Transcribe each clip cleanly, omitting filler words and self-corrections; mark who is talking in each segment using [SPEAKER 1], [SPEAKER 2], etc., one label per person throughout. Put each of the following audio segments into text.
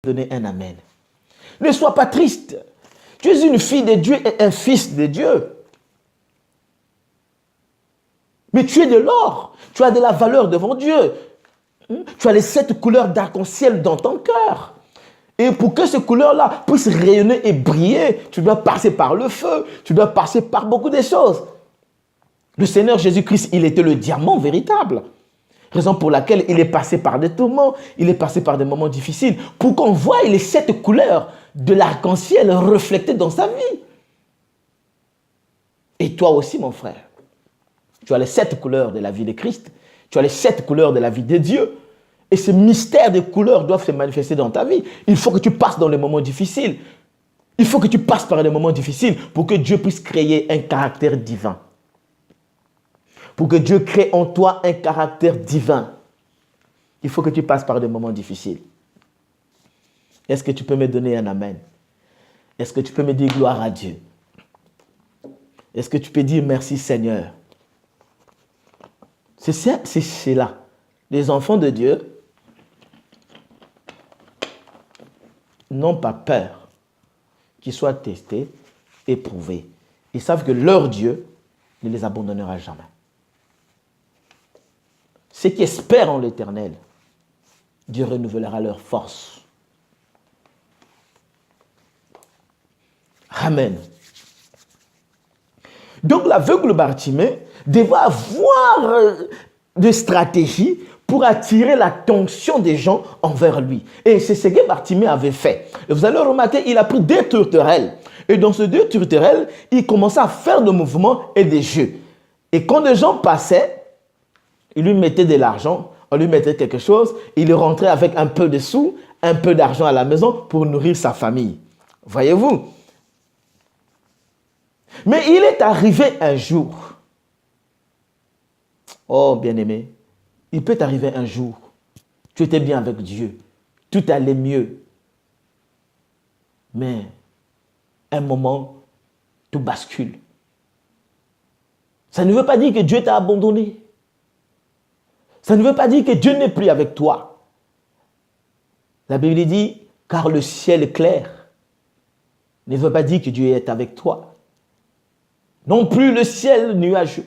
[SPEAKER 1] donner un amen. Ne sois pas triste. Tu es une fille de Dieu et un fils de Dieu. Mais tu es de l'or. Tu as de la valeur devant Dieu. Tu as les 7 couleurs d'arc-en-ciel dans ton cœur. Et pour que ces couleurs-là puissent rayonner et briller, tu dois passer par le feu. Tu dois passer par beaucoup de choses. Le Seigneur Jésus-Christ, il était le diamant véritable. Raison pour laquelle il est passé par des tourments, il est passé par des moments difficiles, pour qu'on voie les 7 couleurs de l'arc-en-ciel reflétées dans sa vie. Et toi aussi, mon frère, tu as les 7 couleurs de la vie de Christ, tu as les 7 couleurs de la vie de Dieu, et ces mystères des couleurs doivent se manifester dans ta vie. Il faut que tu passes dans les moments difficiles. Il faut que tu passes par les moments difficiles pour que Dieu puisse créer un caractère divin. Pour que Dieu crée en toi un caractère divin, il faut que tu passes par des moments difficiles. Est-ce que tu peux me donner un amen? Est-ce que tu peux me dire gloire à Dieu? Est-ce que tu peux dire merci Seigneur? C'est là. Les enfants de Dieu n'ont pas peur qu'ils soient testés, éprouvés. Ils savent que leur Dieu ne les abandonnera jamais. Ceux qui espèrent en l'Éternel, Dieu renouvellera leur force. Amen. Donc l'aveugle Bartimée devait avoir des stratégies pour attirer l'attention des gens envers lui. Et c'est ce que Bartimée avait fait. Et vous allez remarquer, il a pris 2 tourterelles. Et dans ces 2 tourterelles, il commençait à faire des mouvements et des jeux. Et quand les gens passaient, il lui mettait de l'argent, on lui mettait quelque chose, il rentrait avec un peu de sous, un peu d'argent à la maison pour nourrir sa famille. Voyez-vous? Mais il est arrivé un jour. Oh, bien-aimé, il peut t'arriver un jour. Tu étais bien avec Dieu. Tout allait mieux. Mais, un moment, tout bascule. Ça ne veut pas dire que Dieu t'a abandonné. Ça ne veut pas dire que Dieu n'est plus avec toi. La Bible dit, car le ciel est clair, ne veut pas dire que Dieu est avec toi. Non plus le ciel nuageux,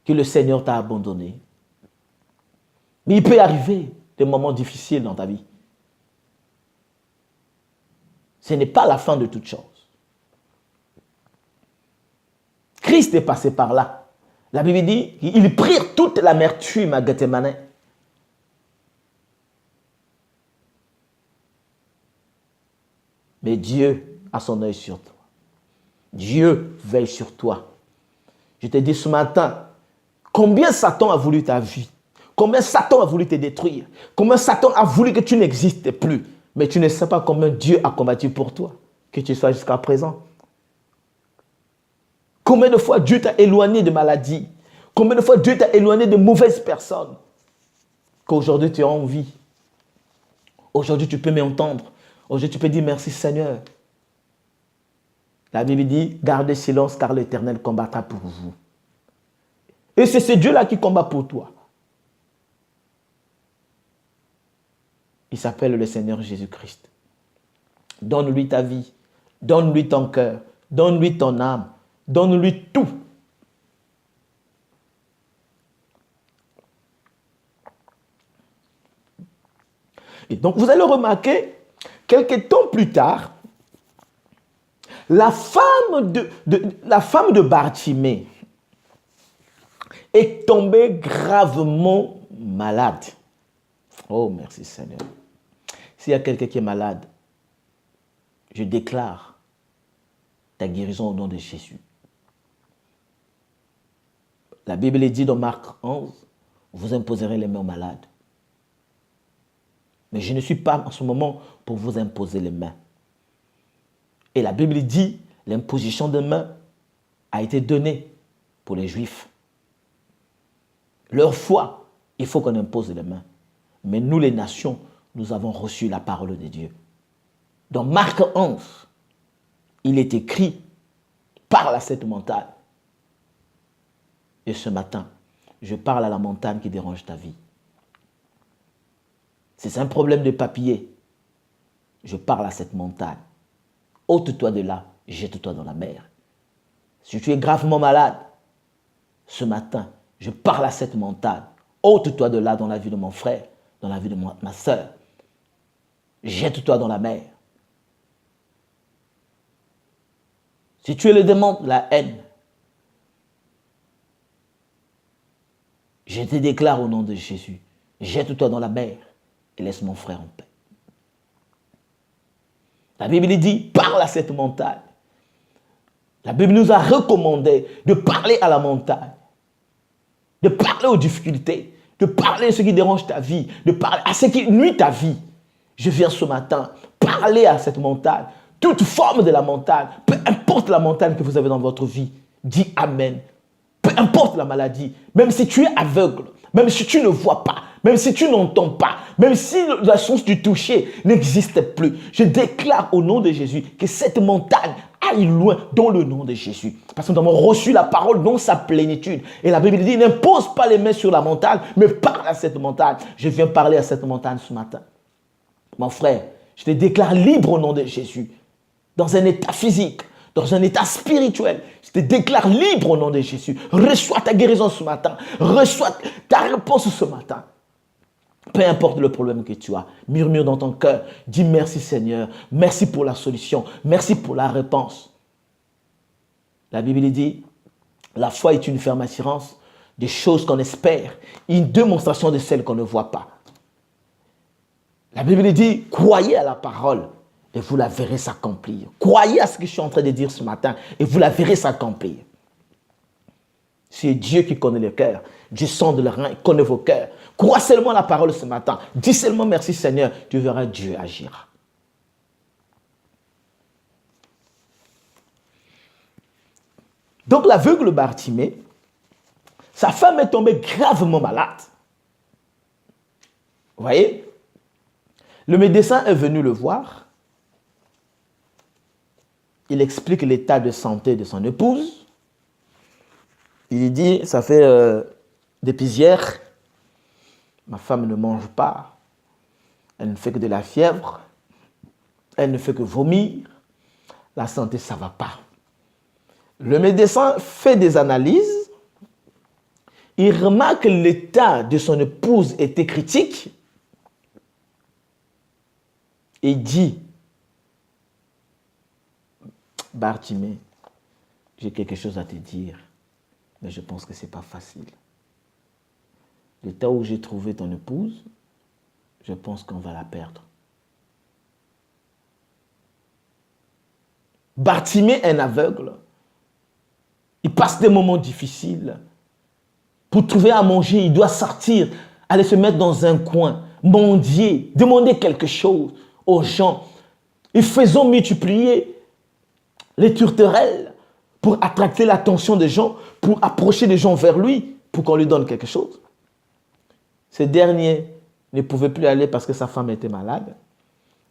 [SPEAKER 1] que le Seigneur t'a abandonné. Mais il peut arriver des moments difficiles dans ta vie. Ce n'est pas la fin de toute chose. Christ est passé par là. La Bible dit qu'ils prirent toute l'amertume à Gethsémane. Mais Dieu a son œil sur toi. Dieu veille sur toi. Je te dis ce matin, combien Satan a voulu ta vie? Combien Satan a voulu te détruire? Combien Satan a voulu que tu n'existes plus? Mais tu ne sais pas combien Dieu a combattu pour toi, que tu sois jusqu'à présent. Combien de fois Dieu t'a éloigné de maladies? Combien de fois Dieu t'a éloigné de mauvaises personnes? Qu'aujourd'hui tu es en vie. Aujourd'hui tu peux m'entendre. Aujourd'hui tu peux dire merci Seigneur. La Bible dit, gardez silence car l'Éternel combattra pour vous. Et c'est ce Dieu-là qui combat pour toi. Il s'appelle le Seigneur Jésus-Christ. Donne-lui ta vie. Donne-lui ton cœur. Donne-lui ton âme. Donne-lui tout. Et donc, vous allez remarquer, quelques temps plus tard, la femme de Bartimée est tombée gravement malade. Oh, merci Seigneur. S'il y a quelqu'un qui est malade, je déclare ta guérison au nom de Jésus. La Bible dit dans Marc 11, vous imposerez les mains aux malades. Mais je ne suis pas en ce moment pour vous imposer les mains. Et la Bible dit, l'imposition de mains a été donnée pour les Juifs. Leur foi, il faut qu'on impose les mains. Mais nous, les nations, nous avons reçu la parole de Dieu. Dans Marc 11, il est écrit, parle à cette montagne. Et ce matin, je parle à la montagne qui dérange ta vie. Si c'est un problème de papier, je parle à cette montagne. Ôte-toi de là, jette-toi dans la mer. Si tu es gravement malade, ce matin, je parle à cette montagne. Ôte-toi de là dans la vie de mon frère, dans la vie de ma soeur. Jette-toi dans la mer. Si tu es le démon de la haine, je te déclare au nom de Jésus, jette-toi dans la mer et laisse mon frère en paix. La Bible dit, parle à cette montagne. La Bible nous a recommandé de parler à la montagne, de parler aux difficultés, de parler à ce qui dérange ta vie, de parler à ce qui nuit ta vie. Je viens ce matin parler à cette montagne, toute forme de la montagne, peu importe la montagne que vous avez dans votre vie, dis Amen. Peu importe la maladie, même si tu es aveugle, même si tu ne vois pas, même si tu n'entends pas, même si la chance du toucher n'existe plus, je déclare au nom de Jésus que cette montagne aille loin dans le nom de Jésus. Parce que nous avons reçu la parole dans sa plénitude. Et la Bible dit, n'impose pas les mains sur la montagne, mais parle à cette montagne. Je viens parler à cette montagne ce matin. Mon frère, je te déclare libre au nom de Jésus. Dans un état physique, dans un état spirituel, je te déclare libre au nom de Jésus. Reçois ta guérison ce matin. Reçois ta réponse ce matin. Peu importe le problème que tu as, murmure dans ton cœur. Dis merci Seigneur. Merci pour la solution. Merci pour la réponse. La Bible dit, la foi est une ferme assurance des choses qu'on espère, une démonstration de celles qu'on ne voit pas. La Bible dit, croyez à la parole et vous la verrez s'accomplir. Croyez à ce que je suis en train de dire ce matin et vous la verrez s'accomplir. C'est Dieu qui connaît le cœur. Dieu sonde le rein, il connaît vos cœurs. Crois seulement la parole ce matin. Dis seulement merci Seigneur, tu verras Dieu agir. Donc l'aveugle Bartimée, sa femme est tombée gravement malade. Vous voyez? Le médecin est venu le voir. Il explique l'état de santé de son épouse. Il dit, ça fait depuis hier, ma femme ne mange pas. Elle ne fait que de la fièvre. Elle ne fait que vomir. La santé, ça ne va pas. Le médecin fait des analyses. Il remarque que l'état de son épouse était critique. Et dit, Bartimée, j'ai quelque chose à te dire, mais je pense que ce n'est pas facile. L'état où j'ai trouvé ton épouse, je pense qu'on va la perdre. Bartimée est un aveugle. Il passe des moments difficiles. Pour trouver à manger, il doit sortir, aller se mettre dans un coin, mendier, demander quelque chose aux gens. Ils faisaient multiplier les tourterelles pour attirer l'attention des gens, pour approcher les gens vers lui, pour qu'on lui donne quelque chose. Ce dernier ne pouvait plus aller parce que sa femme était malade.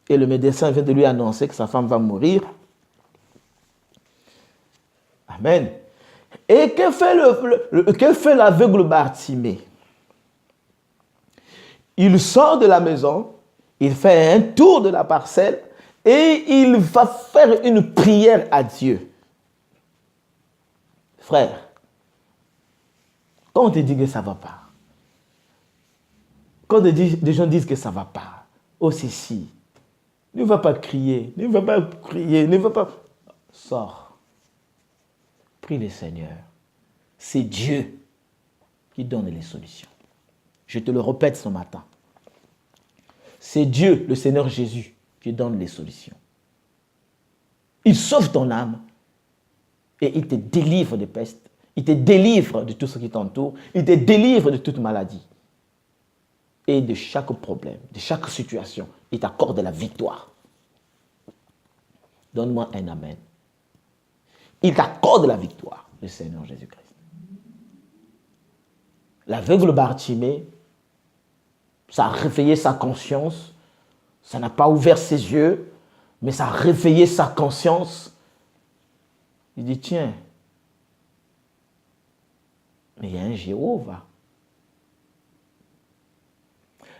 [SPEAKER 1] Et le médecin vient de lui annoncer que sa femme va mourir. Amen. Et que fait l'aveugle Bartimée? Il sort de la maison, il fait un tour de la parcelle et il va faire une prière à Dieu. Frère, quand on te dit que ça ne va pas, quand des gens disent que ça ne va pas, oh ceci, ne va pas crier, ne va pas crier, ne va pas... Sors. Prie le Seigneur. C'est Dieu qui donne les solutions. Je te le répète ce matin. C'est Dieu, le Seigneur Jésus, qui donne les solutions. Il sauve ton âme et il te délivre des pestes. Il te délivre de tout ce qui t'entoure. Il te délivre de toute maladie. Et de chaque problème, de chaque situation, il t'accorde la victoire. Donne-moi un amen. Il t'accorde la victoire, le Seigneur Jésus-Christ. L'aveugle Bartimée, ça a réveillé sa conscience. Ça n'a pas ouvert ses yeux, mais ça a réveillé sa conscience. Il dit, tiens, mais il y a un Jéhovah.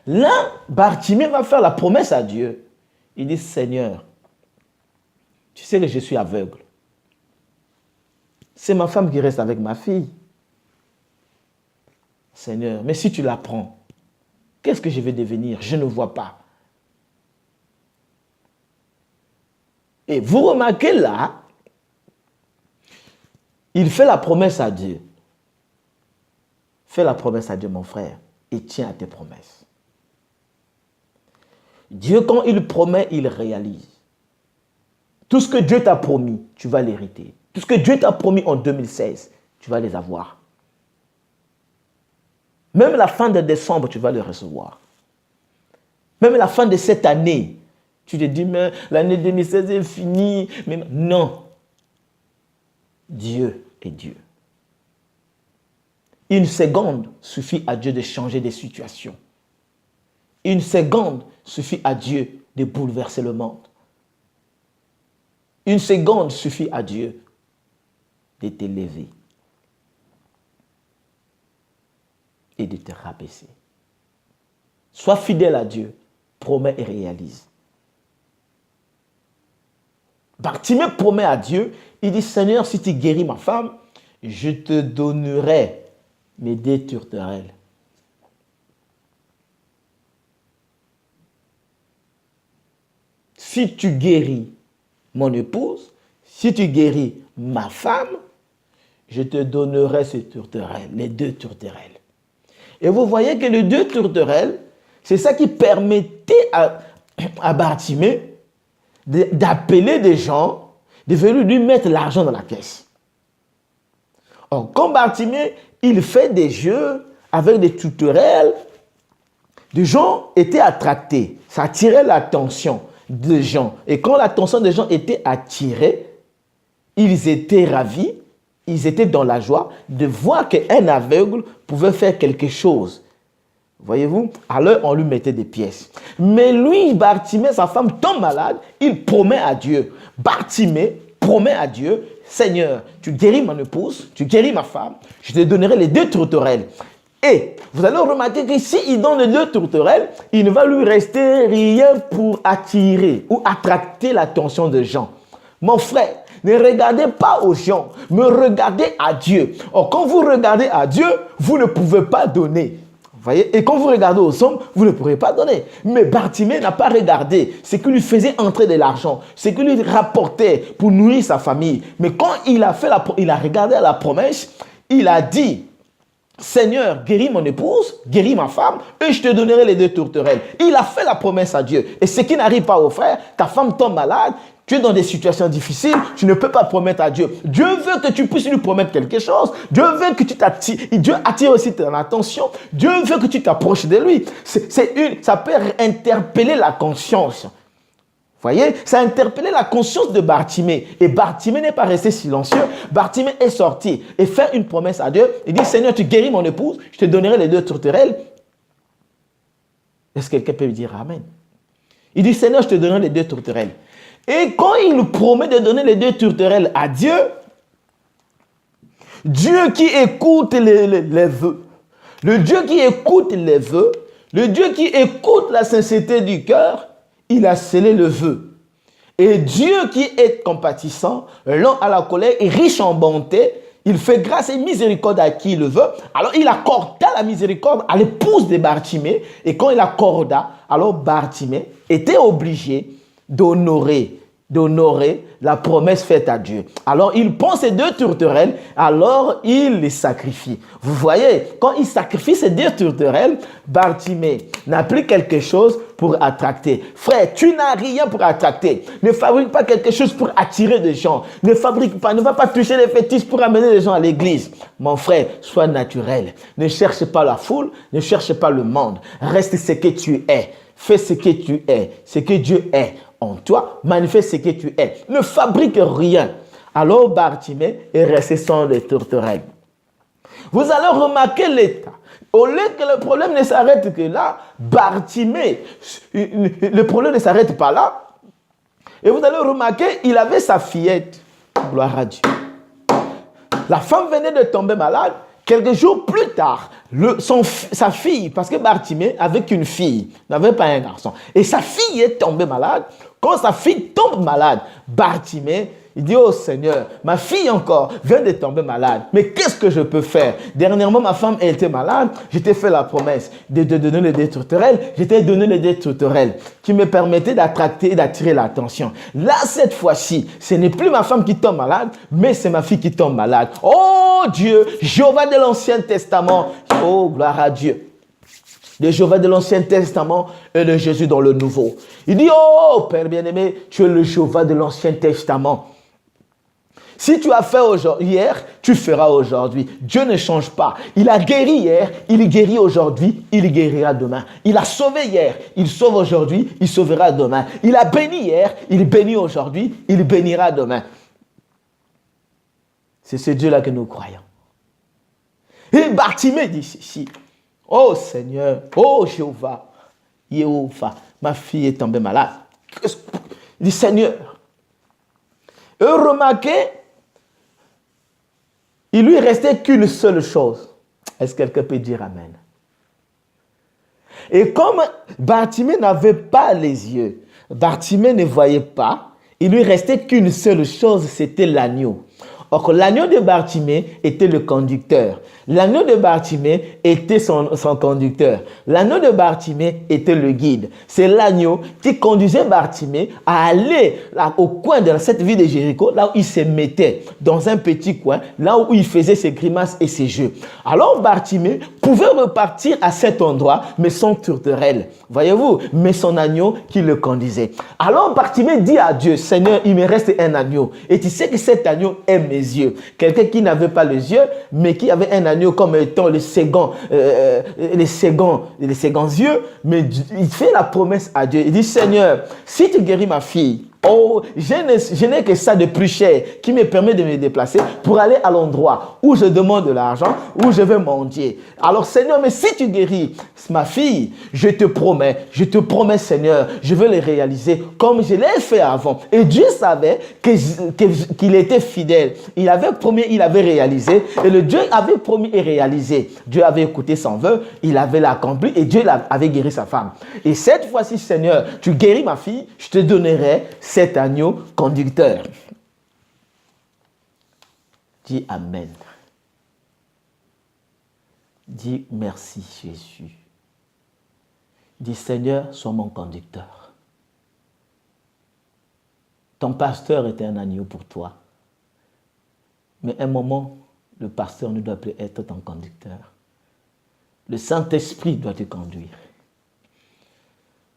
[SPEAKER 1] Là, Bartimée va faire la promesse à Dieu. Il dit, Seigneur, tu sais que je suis aveugle. C'est ma femme qui reste avec ma fille. Seigneur, mais si tu la prends, qu'est-ce que je vais devenir? Je ne vois pas. Et vous remarquez là, il fait la promesse à Dieu. Fais la promesse à Dieu, mon frère, et tiens à tes promesses. Dieu, quand il promet, il réalise. Tout ce que Dieu t'a promis, tu vas l'hériter. Tout ce que Dieu t'a promis en 2016, tu vas les avoir. Même la fin de décembre, tu vas les recevoir. Même la fin de cette année, tu te dis, mais l'année 2016 est finie. Mais non. Dieu est Dieu. Une seconde suffit à Dieu de changer des situations. Une seconde suffit à Dieu de bouleverser le monde. Une seconde suffit à Dieu de t'élever et de te rabaisser. Sois fidèle à Dieu, promets et réalise. Bartimée promet à Dieu, il dit, Seigneur, si tu guéris ma femme, je te donnerai mes 2 tourterelles. Si tu guéris mon épouse, si tu guéris ma femme, je te donnerai ces tourterelles, les 2 tourterelles. Et vous voyez que les 2 tourterelles, c'est ça qui permettait à Bartimée d'appeler des gens, de venir lui mettre l'argent dans la caisse. Or, quand Bartimée, il fait des jeux avec des tourterelles, des gens étaient attractés. Ça attirait l'attention des gens. Et quand l'attention des gens était attirée, ils étaient ravis, ils étaient dans la joie de voir qu'un aveugle pouvait faire quelque chose. Voyez-vous? Alors, on lui mettait des pièces. Mais lui, Bartimée, sa femme tombe malade, il promet à Dieu. Bartimée promet à Dieu, Seigneur, tu guéris mon épouse, tu guéris ma femme, je te donnerai les 2 tourterelles. Et vous allez remarquer que s'il donne les 2 tourterelles, il ne va lui rester rien pour attirer ou attracter l'attention des gens. Mon frère, ne regardez pas aux gens, mais regardez à Dieu. Or, quand vous regardez à Dieu, vous ne pouvez pas donner. Voyez? Et quand vous regardez aux hommes, vous ne pourrez pas donner. Mais Bartimée n'a pas regardé ce qui lui faisait entrer de l'argent, ce qui lui rapportait pour nourrir sa famille. Mais quand il a regardé à la promesse, il a dit, Seigneur, guéris mon épouse, guéris ma femme, et je te donnerai les 2 tourterelles. Il a fait la promesse à Dieu. Et ce qui n'arrive pas au frère, ta femme tombe malade, tu es dans des situations difficiles, tu ne peux pas promettre à Dieu. Dieu veut que tu puisses lui promettre quelque chose. Dieu veut que tu t'attires. Dieu attire aussi ton attention. Dieu veut que tu t'approches de lui. Ça peut interpeller la conscience. Voyez, ça a interpellé la conscience de Bartimée. Et Bartimée n'est pas resté silencieux. Bartimée est sorti et fait une promesse à Dieu. Il dit, Seigneur, tu guéris mon épouse, je te donnerai les 2 tourterelles. Est-ce que quelqu'un peut me dire Amen? Il dit, Seigneur, je te donnerai les 2 tourterelles. Et quand il promet de donner les 2 tourterelles à Dieu, Dieu qui écoute les vœux, le Dieu qui écoute les vœux, le Dieu qui écoute la sincérité du cœur, il a scellé le vœu. Et Dieu qui est compatissant, lent à la colère et riche en bonté, il fait grâce et miséricorde à qui il le veut. Alors il accorda la miséricorde à l'épouse de Bartimée. Et quand il accorda, alors Bartimée était obligé d'honorer la promesse faite à Dieu. Alors il prend ces 2 tourterelles, alors il les sacrifie. Vous voyez, quand il sacrifie ces 2 tourterelles, Bartimée n'a plus quelque chose pour attracter. Frère, tu n'as rien pour attracter. Ne fabrique pas quelque chose pour attirer des gens. Ne va pas toucher les fétiches pour amener les gens à l'église. Mon frère, sois naturel. Ne cherche pas la foule, ne cherche pas le monde. Reste ce que tu es. Fais ce que tu es, ce que Dieu est en toi, manifeste ce que tu es. Ne fabrique rien. Alors Bartimée est resté sans les tourterelles. Vous allez remarquer l'état. Au lieu que le problème ne s'arrête que là, Bartimée, le problème ne s'arrête pas là. Et vous allez remarquer, il avait sa fillette. Gloire à Dieu. La femme venait de tomber malade. Quelques jours plus tard, sa fille, parce que Bartimée avait qu'une fille, n'avait pas un garçon. Et sa fille est tombée malade. Quand sa fille tombe malade, Bartimée, il dit, oh Seigneur, ma fille encore vient de tomber malade. Mais qu'est-ce que je peux faire? Dernièrement, ma femme elle était malade. Je t'ai fait la promesse de donner le dé tourterelle. Je t'ai donné le dé tourterelle qui me permettait d'attracter et d'attirer l'attention. Là, cette fois-ci, ce n'est plus ma femme qui tombe malade, mais c'est ma fille qui tombe malade. Oh Dieu, Jéhovah de l'Ancien Testament. Oh, gloire à Dieu. Le Jéhovah de l'Ancien Testament et le Jésus dans le Nouveau. Il dit, oh Père bien-aimé, tu es le Jéhovah de l'Ancien Testament. Si tu as fait hier, tu feras aujourd'hui. Dieu ne change pas. Il a guéri hier, il guérit aujourd'hui, il guérira demain. Il a sauvé hier, il sauve aujourd'hui, il sauvera demain. Il a béni hier, il bénit aujourd'hui, il bénira demain. C'est ce Dieu-là que nous croyons. Et Bartimée dit ceci. Oh Seigneur, oh Jéhovah, ma fille est tombée malade. Il dit Seigneur. Et remarquez, il lui restait qu'une seule chose. Est-ce que quelqu'un peut dire Amen? Et comme Bartimée n'avait pas les yeux, Bartimée ne voyait pas, il lui restait qu'une seule chose, c'était l'agneau. Or, l'agneau de Bartimée était le conducteur. L'agneau de Bartimée était son conducteur. L'agneau de Bartimée était le guide. C'est l'agneau qui conduisait Bartimée à aller là, au coin de cette ville de Jéricho, là où il se mettait, dans un petit coin, là où il faisait ses grimaces et ses jeux. Alors Bartimée pouvait repartir à cet endroit, mais sans tourterelle. Voyez-vous, mais son agneau qui le conduisait. Alors Bartimée dit à Dieu, Seigneur, il me reste un agneau. Et tu sais que cet agneau est mes yeux. Quelqu'un qui n'avait pas les yeux, mais qui avait un agneau comme étant les seconds yeux, mais il fait la promesse à Dieu. Il dit, Seigneur, si tu guéris ma fille, oh, je n'ai que ça de plus cher qui me permet de me déplacer pour aller à l'endroit où je demande de l'argent, où je vais mendier. Alors Seigneur, mais si tu guéris ma fille, je te promets Seigneur, je vais le réaliser comme je l'ai fait avant. Et Dieu savait qu'il était fidèle. Il avait promis, il avait réalisé. Et le Dieu avait promis et réalisé. Dieu avait écouté son vœu, il avait l'accompli et Dieu avait guéri sa femme. Et cette fois-ci, Seigneur, tu guéris ma fille, je te donnerai cet agneau conducteur. Dis Amen. Dis merci Jésus. Dis Seigneur, sois mon conducteur. Ton pasteur était un agneau pour toi. Mais à un moment, le pasteur ne doit plus être ton conducteur. Le Saint-Esprit doit te conduire.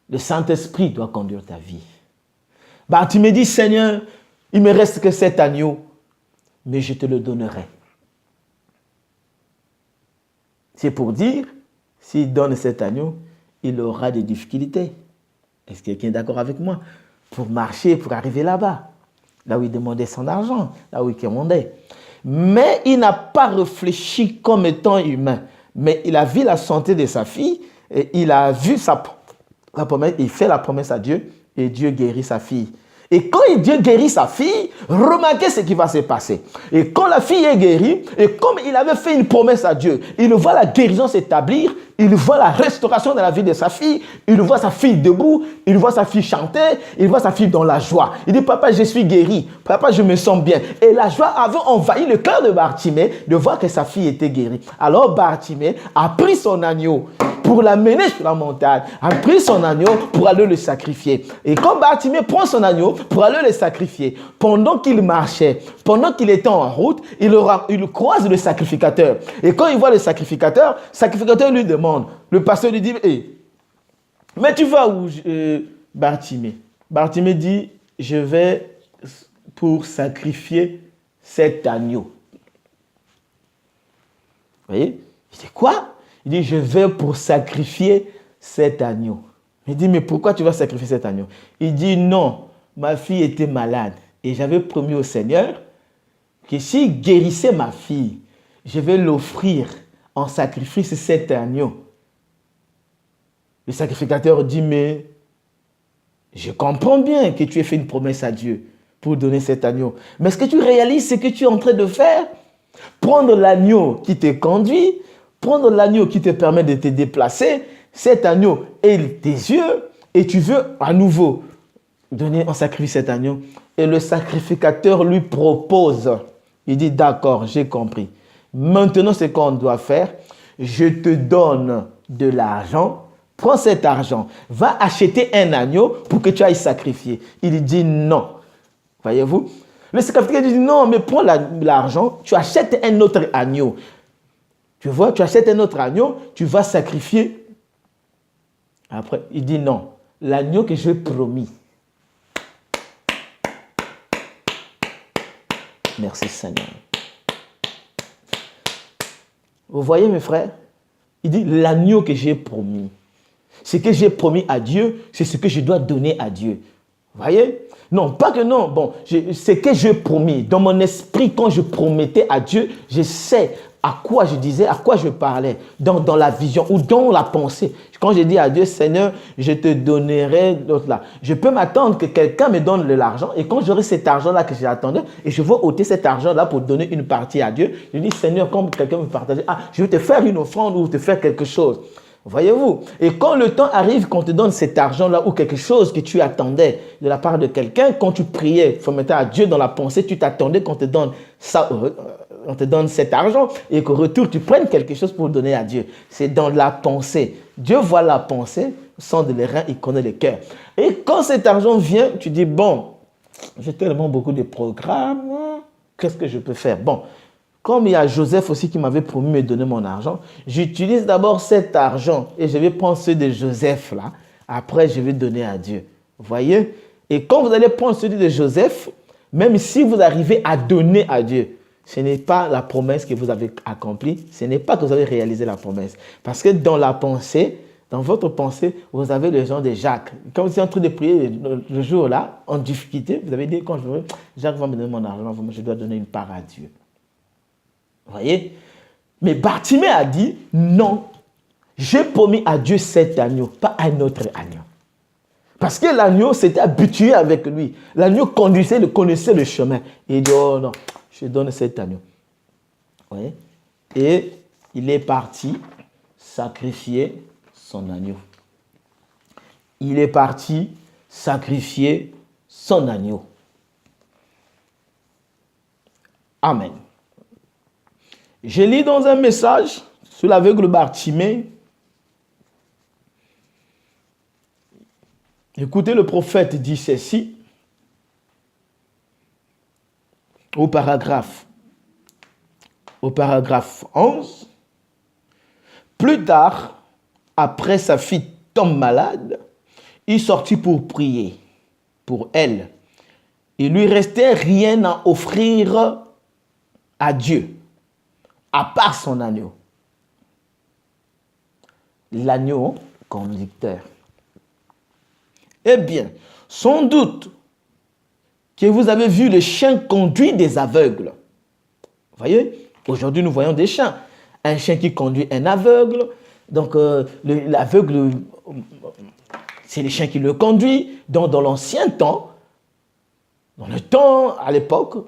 [SPEAKER 1] Le Saint-Esprit doit conduire ta vie. Tu me dis, Seigneur, il ne me reste que cet agneau, mais je te le donnerai. C'est pour dire, s'il donne cet agneau, il aura des difficultés. Est-ce que quelqu'un est d'accord avec moi? Pour marcher, pour arriver là-bas. Là où il demandait son argent, là où il commandait. Mais il n'a pas réfléchi comme étant humain. Mais il a vu la santé de sa fille, et il a vu la promesse, il fait la promesse à Dieu, et Dieu guérit sa fille. Et quand Dieu guérit sa fille, remarquez ce qui va se passer. Et quand la fille est guérie, et comme il avait fait une promesse à Dieu, il voit la guérison s'établir, il voit la restauration de la vie de sa fille, il voit sa fille debout, il voit sa fille chanter, il voit sa fille dans la joie. Il dit, papa, je suis guéri, papa, je me sens bien. Et la joie avait envahi le cœur de Bartimée de voir que sa fille était guérie. Alors Bartimée a pris son agneau pour l'amener sur la montagne, a pris son agneau pour aller le sacrifier. Et quand Bartimée prend son agneau pour aller le sacrifier, pendant qu'il marchait, pendant qu'il était en route, il croise le sacrificateur. Et quand il voit le sacrificateur lui demande, le pasteur lui dit, mais tu vas où, Bartimée? Bartimée dit, je vais pour sacrifier cet agneau. Vous voyez? Il dit, quoi? Il dit, je vais pour sacrifier cet agneau. Il dit, mais pourquoi tu vas sacrifier cet agneau? Il dit, non, ma fille était malade. Et j'avais promis au Seigneur que s'il guérissait ma fille, je vais l'offrir en sacrifice cet agneau. Le sacrificateur dit, mais je comprends bien que tu aies fait une promesse à Dieu pour donner cet agneau. Mais est-ce que tu réalises ce que tu es en train de faire? Prendre l'agneau qui te conduit, prendre l'agneau qui te permet de te déplacer, cet agneau est tes yeux, et tu veux à nouveau donner en sacrifice cet agneau. Et le sacrificateur lui propose, il dit d'accord, j'ai compris. Maintenant, ce qu'on doit faire, je te donne de l'argent, prends cet argent, va acheter un agneau pour que tu ailles sacrifier. Il dit non. Voyez-vous? Le sacrificateur dit non, mais prends l'argent, tu achètes un autre agneau. Tu vois, tu achètes un autre agneau, tu vas sacrifier. Après, il dit non, l'agneau que j'ai promis. Merci Seigneur. Vous voyez mes frères? Il dit l'agneau que j'ai promis. Ce que j'ai promis à Dieu, c'est ce que je dois donner à Dieu. Vous voyez? Non, pas que non. Bon, ce que j'ai promis. Dans mon esprit, quand je promettais à Dieu, je sais à quoi je disais, à quoi je parlais, dans la vision ou dans la pensée. Quand je dis à Dieu, Seigneur, je te donnerai d'autres là. Je peux m'attendre que quelqu'un me donne de l'argent et quand j'aurai cet argent-là que j'attendais et je veux ôter cet argent-là pour donner une partie à Dieu, je dis, Seigneur, quand quelqu'un me partage, je vais te faire une offrande ou te faire quelque chose. Voyez-vous? Et quand le temps arrive qu'on te donne cet argent-là ou quelque chose que tu attendais de la part de quelqu'un, quand tu priais, il faut mettre à Dieu dans la pensée, tu t'attendais qu'on te donne ça, on te donne cet argent et qu'au retour, tu prennes quelque chose pour donner à Dieu. C'est dans la pensée. Dieu voit la pensée, sonde les reins, il connaît les cœurs. Et quand cet argent vient, tu dis, bon, j'ai tellement beaucoup de programmes, qu'est-ce que je peux faire? Bon, comme il y a Joseph aussi qui m'avait promis de me donner mon argent, j'utilise d'abord cet argent et je vais prendre ceux de Joseph là. Après, je vais donner à Dieu. Vous voyez? Et quand vous allez prendre celui de Joseph, même si vous arrivez à donner à Dieu, ce n'est pas la promesse que vous avez accomplie, ce n'est pas que vous avez réalisé la promesse. Parce que dans la pensée, dans votre pensée, vous avez le genre de Jacques. Quand vous êtes en train de prier le jour-là, en difficulté, vous avez dit, quand je veux, Jacques va me donner mon argent, je dois donner une part à Dieu. Vous voyez? Mais Bartimée a dit, non, j'ai promis à Dieu cet agneau, pas un autre agneau. Parce que l'agneau s'était habitué avec lui. L'agneau connaissait le chemin. Et il dit, oh non, je donne cet agneau. Vous voyez? Et il est parti sacrifier son agneau. Il est parti sacrifier son agneau. Amen. Je lis dans un message sur l'aveugle Bartimée. Écoutez, le prophète dit ceci au paragraphe 11. Plus tard, après sa fille tombe malade, il sortit pour prier pour elle. Il lui restait rien à offrir à Dieu, à part son agneau. L'agneau conducteur. Eh bien, sans doute que vous avez vu le chien conduire des aveugles. Vous voyez, aujourd'hui nous voyons des chiens. Un chien qui conduit un aveugle. Donc l'aveugle, c'est le chien qui le conduit. Donc dans l'ancien temps, à l'époque,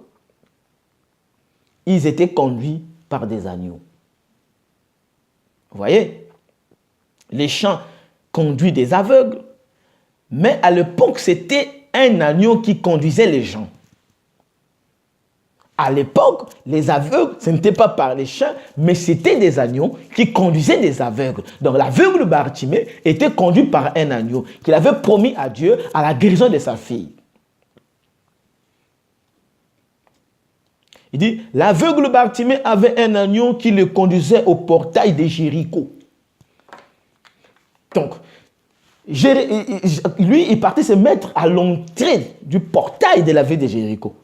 [SPEAKER 1] ils étaient conduits par des agneaux. Vous voyez, les chiens conduisent des aveugles. Mais à l'époque, c'était un agneau qui conduisait les gens. À l'époque, les aveugles, ce n'était pas par les chiens, mais c'était des agneaux qui conduisaient des aveugles. Donc l'aveugle Bartimée était conduit par un agneau qu'il avait promis à Dieu à la guérison de sa fille. Il dit, l'aveugle Bartimée avait un agneau qui le conduisait au portail de Jéricho. Donc, lui, il partait se mettre à l'entrée du portail de la ville de Jéricho.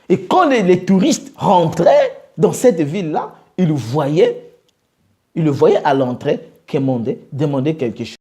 [SPEAKER 1] Et quand les touristes rentraient dans cette ville-là, ils le voyaient à l'entrée demander quelque chose.